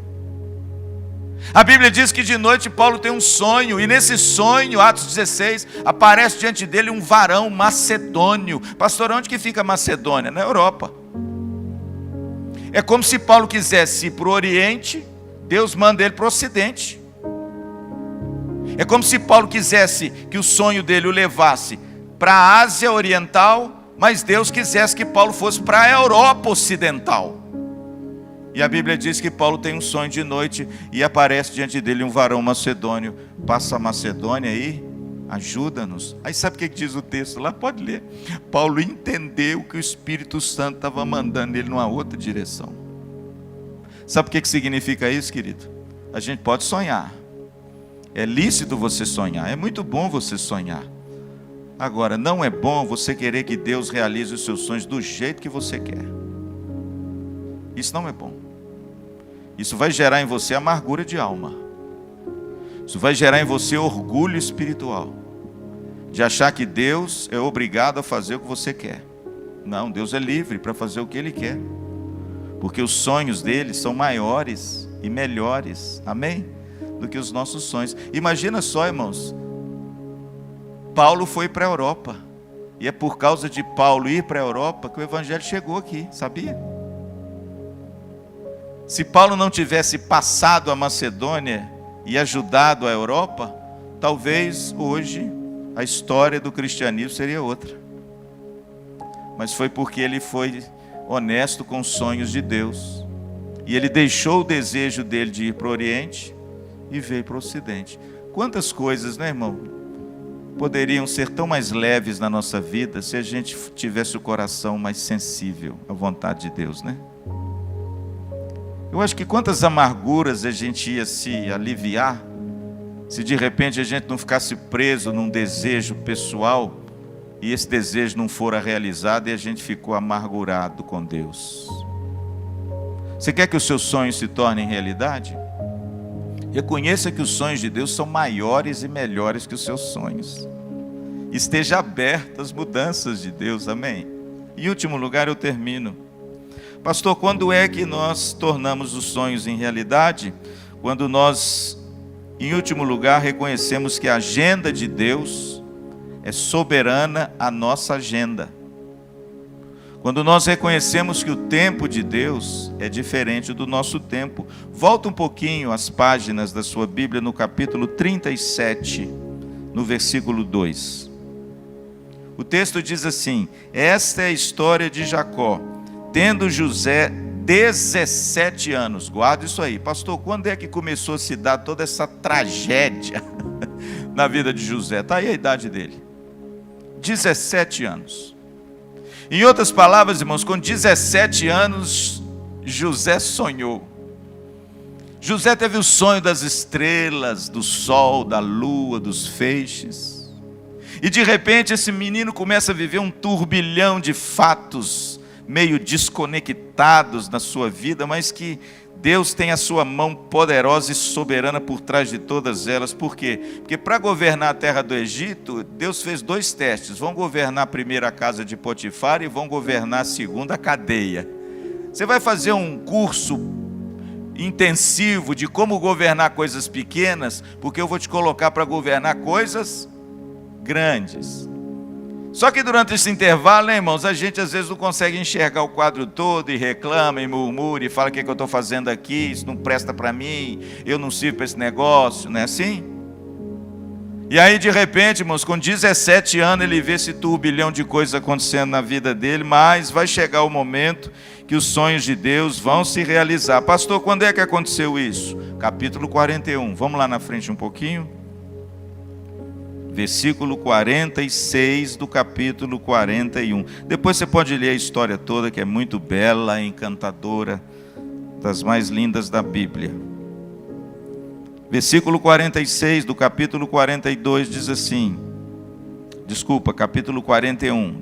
A Bíblia diz que de noite Paulo tem um sonho, e nesse sonho, Atos 16, aparece diante dele um varão macedônio. Pastor, onde que fica Macedônia? Na Europa. É como se Paulo quisesse ir para o Oriente, Deus manda ele para o Ocidente. É como se Paulo quisesse que o sonho dele o levasse para a Ásia Oriental, mas Deus quisesse que Paulo fosse para a Europa Ocidental. E a Bíblia diz que Paulo tem um sonho de noite e aparece diante dele um varão macedônio. Passa a Macedônia aí, ajuda-nos. Aí sabe o que diz o texto lá? Pode ler. Paulo entendeu que o Espírito Santo estava mandando ele numa outra direção. Sabe o que significa isso, querido? A gente pode sonhar. É lícito você sonhar. É muito bom você sonhar. Agora, não é bom você querer que Deus realize os seus sonhos do jeito que você quer. Isso não é bom. Isso vai gerar em você amargura de alma. Isso vai gerar em você orgulho espiritual. De achar que Deus é obrigado a fazer o que você quer. Não, Deus é livre para fazer o que Ele quer. Porque os sonhos dele são maiores e melhores, amém? Do que os nossos sonhos. Imagina só, irmãos. Paulo foi para a Europa. E é por causa de Paulo ir para a Europa que o Evangelho chegou aqui, sabia? Se Paulo não tivesse passado a Macedônia e ajudado a Europa, talvez hoje a história do cristianismo seria outra. Mas foi porque ele foi honesto com os sonhos de Deus. E ele deixou o desejo dele de ir para o Oriente e veio para o Ocidente. Quantas coisas, né, irmão, poderiam ser tão mais leves na nossa vida se a gente tivesse o coração mais sensível à vontade de Deus, né? Eu acho que quantas amarguras a gente ia se aliviar se de repente a gente não ficasse preso num desejo pessoal e esse desejo não fora realizado e a gente ficou amargurado com Deus. Você quer que os seus sonhos se tornem realidade? Reconheça que os sonhos de Deus são maiores e melhores que os seus sonhos. Esteja aberto às mudanças de Deus, amém? Em último lugar, eu termino. Pastor, quando é que nós tornamos os sonhos em realidade? Quando nós, em último lugar, reconhecemos que a agenda de Deus é soberana à nossa agenda. Quando nós reconhecemos que o tempo de Deus é diferente do nosso tempo. Volta um pouquinho as páginas da sua Bíblia no capítulo 37, no versículo 2. O texto diz assim: esta é a história de Jacó, tendo José 17 anos. Guarda isso aí. Pastor, quando é que começou a se dar toda essa tragédia na vida de José? Está aí a idade dele. 17 anos. Em outras palavras, irmãos, com 17 anos, José sonhou. José teve o sonho das estrelas, do sol, da lua, dos feixes. E de repente esse menino começa a viver um turbilhão de fatos meio desconectados na sua vida, mas que Deus tem a sua mão poderosa e soberana por trás de todas elas. Por quê? Porque para governar a terra do Egito, Deus fez 2 testes. Vão governar primeiro a casa de Potifar e vão governar a segunda a cadeia. Você vai fazer um curso intensivo de como governar coisas pequenas, porque eu vou te colocar para governar coisas grandes. Só que durante esse intervalo, né, irmãos, a gente às vezes não consegue enxergar o quadro todo e reclama e murmura e fala: o que eu estou fazendo aqui, isso não presta para mim, eu não sirvo para esse negócio, não é assim? E aí de repente, irmãos, com 17 anos ele vê esse turbilhão de coisas acontecendo na vida dele, mas vai chegar o momento que os sonhos de Deus vão se realizar. Pastor, quando é que aconteceu isso? Capítulo 41, vamos lá na frente um pouquinho. Versículo 46 do capítulo 41. Depois você pode ler a história toda, que é muito bela, encantadora, das mais lindas da Bíblia. Versículo 46 do capítulo 42 diz assim, capítulo 41,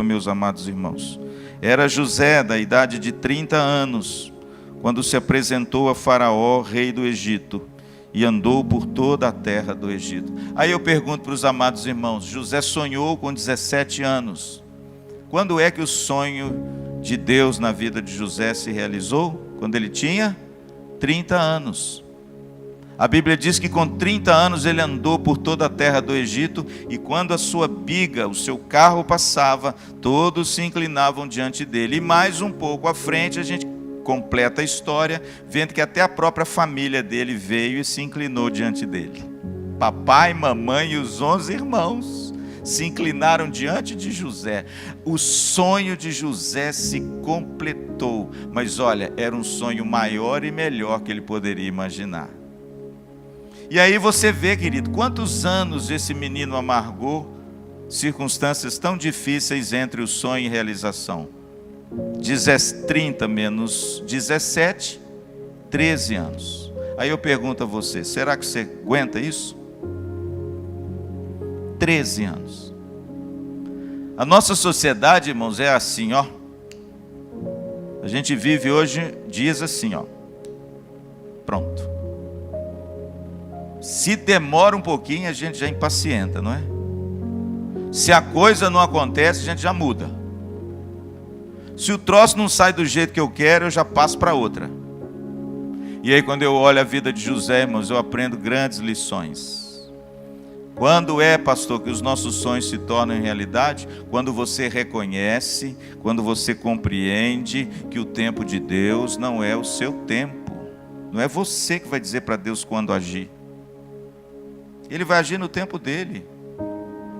meus amados irmãos. Era José da idade de 30 anos, quando se apresentou a Faraó, rei do Egito, e andou por toda a terra do Egito. Aí eu pergunto para os amados irmãos, José sonhou com 17 anos. Quando é que o sonho de Deus na vida de José se realizou? Quando ele tinha 30 anos. A Bíblia diz que com 30 anos ele andou por toda a terra do Egito, e quando a sua biga, o seu carro passava, todos se inclinavam diante dele. E mais um pouco à frente a gente completa a história, vendo que até a própria família dele veio e se inclinou diante dele. Papai, mamãe e os 11 irmãos se inclinaram diante de José. O sonho de José se completou, mas olha, era um sonho maior e melhor que ele poderia imaginar. E aí você vê, querido, quantos anos esse menino amargou circunstâncias tão difíceis entre o sonho e realização. 30 menos 17, 13 anos. Aí eu pergunto a você, será que você aguenta isso? 13 anos. A nossa sociedade, irmãos, é assim, ó. A gente vive hoje dias assim, ó. Pronto. Se demora um pouquinho, a gente já impacienta, não é? Se a coisa não acontece, a gente já muda. Se o troço não sai do jeito que eu quero, eu já passo para outra. E aí quando eu olho a vida de José, irmãos, eu aprendo grandes lições. Quando é, pastor, que os nossos sonhos se tornam realidade? Quando você reconhece, quando você compreende que o tempo de Deus não é o seu tempo. Não é você que vai dizer para Deus quando agir. Ele vai agir no tempo dele.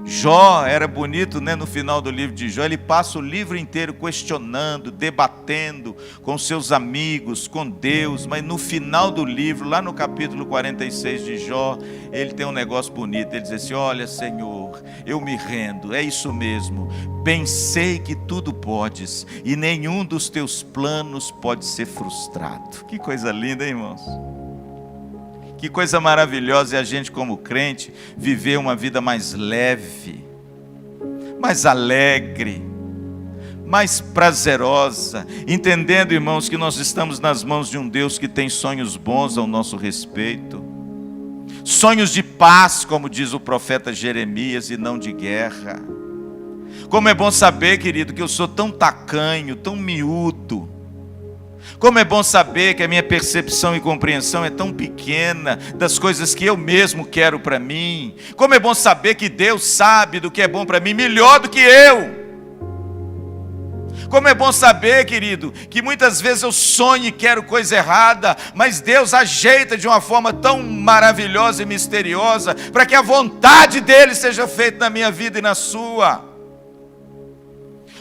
Jó era bonito, né? No final do livro de Jó, ele passa o livro inteiro questionando, debatendo com seus amigos, com Deus, mas no final do livro, lá no capítulo 46 de Jó, ele tem um negócio bonito, ele diz assim: olha, Senhor, eu me rendo, é isso mesmo, bem sei que tudo podes, e nenhum dos teus planos pode ser frustrado. Que coisa linda, hein, irmãos? Que coisa maravilhosa é a gente, como crente, viver uma vida mais leve, mais alegre, mais prazerosa, entendendo, irmãos, que nós estamos nas mãos de um Deus que tem sonhos bons ao nosso respeito, sonhos de paz, como diz o profeta Jeremias, e não de guerra. Como é bom saber, querido, que eu sou tão tacanho, tão miúdo. Como é bom saber que a minha percepção e compreensão é tão pequena das coisas que eu mesmo quero para mim. Como é bom saber que Deus sabe do que é bom para mim melhor do que eu. Como é bom saber, querido, que muitas vezes eu sonho e quero coisa errada, mas Deus ajeita de uma forma tão maravilhosa e misteriosa para que a vontade dele seja feita na minha vida e na sua.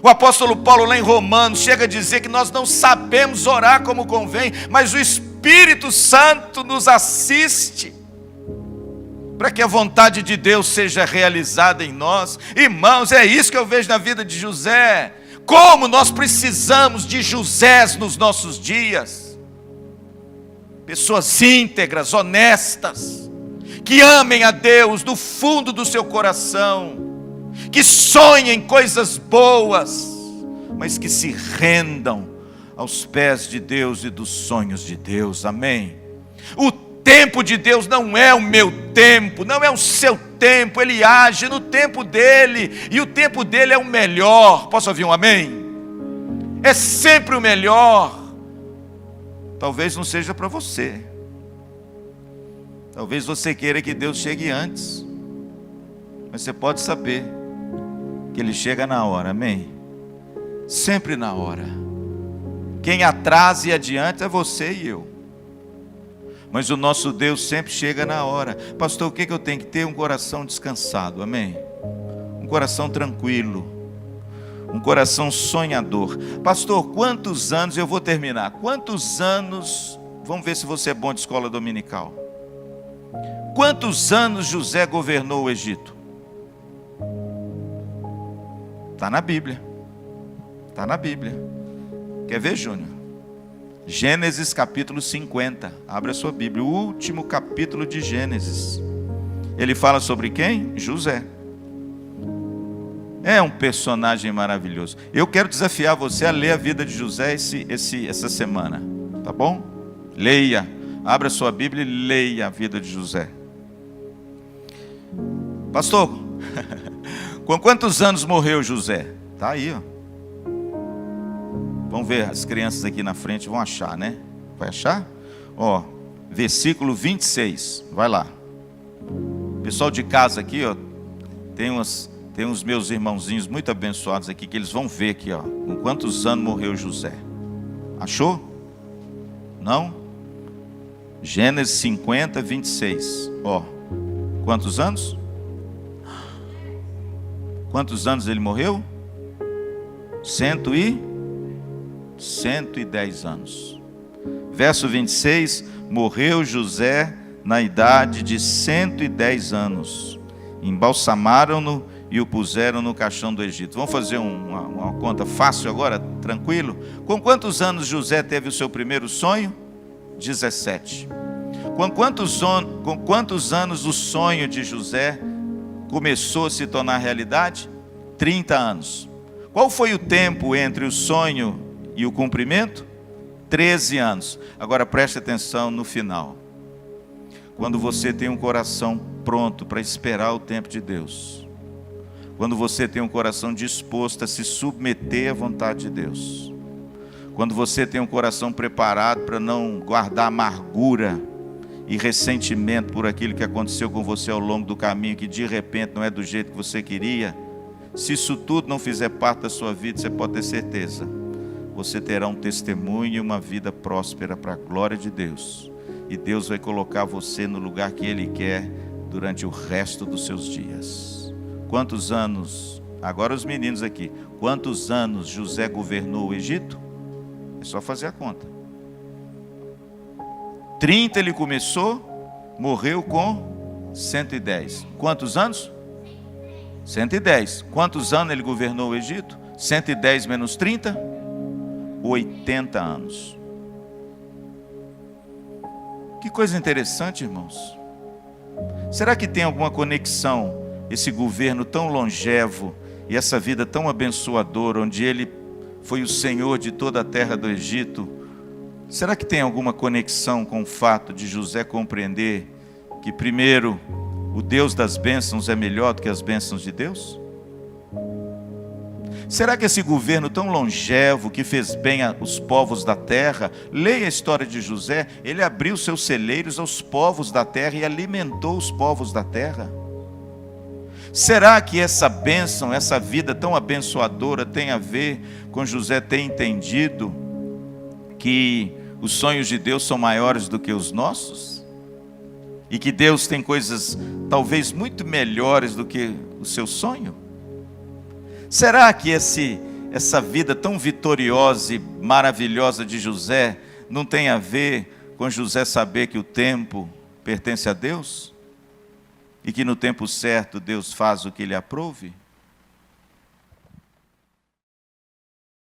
O apóstolo Paulo, lá em Romanos, chega a dizer que nós não sabemos orar como convém, mas o Espírito Santo nos assiste para que a vontade de Deus seja realizada em nós. Irmãos, é isso que eu vejo na vida de José. Como nós precisamos de Josés nos nossos dias. Pessoas íntegras, honestas, que amem a Deus do fundo do seu coração, que sonhem coisas boas, mas que se rendam aos pés de Deus e dos sonhos de Deus, amém? O tempo de Deus não é o meu tempo, não é o seu tempo, Ele age no tempo dEle, e o tempo dEle é o melhor. Posso ouvir um amém? É sempre o melhor. Talvez não seja para você, talvez você queira que Deus chegue antes, mas você pode saber que Ele chega na hora, amém? Sempre na hora. Quem atrasa e adianta é você e eu, mas o nosso Deus sempre chega na hora. Pastor, o que eu tenho que ter? Um coração descansado, amém? Um coração tranquilo, um coração sonhador. Pastor, quantos anos, eu vou terminar, quantos anos, vamos ver se você é bom de escola dominical, quantos anos José governou o Egito? Está na Bíblia, está na Bíblia. Quer ver, Júnior? Gênesis capítulo 50, abre a sua Bíblia, o último capítulo de Gênesis. Ele fala sobre quem? José. É um personagem maravilhoso. Eu quero desafiar você a ler a vida de José essa semana, tá bom? Leia, abra a sua Bíblia e leia a vida de José. Pastor, com quantos anos morreu José? Está aí, ó. Vamos ver, as crianças aqui na frente vão achar, né? Vai achar? Ó, versículo 26, vai lá. Pessoal de casa aqui, ó, tem uns meus irmãozinhos muito abençoados aqui, que eles vão ver aqui, ó, com quantos anos morreu José. Achou? Não? Gênesis 50, 26. Ó, quantos anos? Quantos anos ele morreu? 110 anos. Verso 26, morreu José na idade de 110 anos. Embalsamaram-no e o puseram no caixão do Egito. Vamos fazer uma conta fácil agora, tranquilo? Com quantos anos José teve o seu primeiro sonho? 17. Com quantos anos o sonho de José começou a se tornar realidade? 30 anos. Qual foi o tempo entre o sonho e o cumprimento? 13 anos. Agora preste atenção no final. Quando você tem um coração pronto para esperar o tempo de Deus, quando você tem um coração disposto a se submeter à vontade de Deus, quando você tem um coração preparado para não guardar amargura e ressentimento por aquilo que aconteceu com você ao longo do caminho, que de repente não é do jeito que você queria, se isso tudo não fizer parte da sua vida, você pode ter certeza, você terá um testemunho e uma vida próspera para a glória de Deus, e Deus vai colocar você no lugar que Ele quer durante o resto dos seus dias. Quantos anos, agora os meninos aqui, quantos anos José governou o Egito? É só fazer a conta. 30 ele começou, morreu com 110. Quantos anos? 110. Quantos anos ele governou o Egito? 110 menos 30? 80 anos. Que coisa interessante, irmãos. Será que tem alguma conexão esse governo tão longevo e essa vida tão abençoadora, onde ele foi o Senhor de toda a terra do Egito? Será que tem alguma conexão com o fato de José compreender que primeiro o Deus das bênçãos é melhor do que as bênçãos de Deus? Será que esse governo tão longevo, que fez bem aos povos da terra, leia a história de José, ele abriu seus celeiros aos povos da terra e alimentou os povos da terra? Será que essa bênção, essa vida tão abençoadora tem a ver com José ter entendido que os sonhos de Deus são maiores do que os nossos? E que Deus tem coisas talvez muito melhores do que o seu sonho? Será que essa vida tão vitoriosa e maravilhosa de José não tem a ver com José saber que o tempo pertence a Deus? E que no tempo certo Deus faz o que lhe aprouve?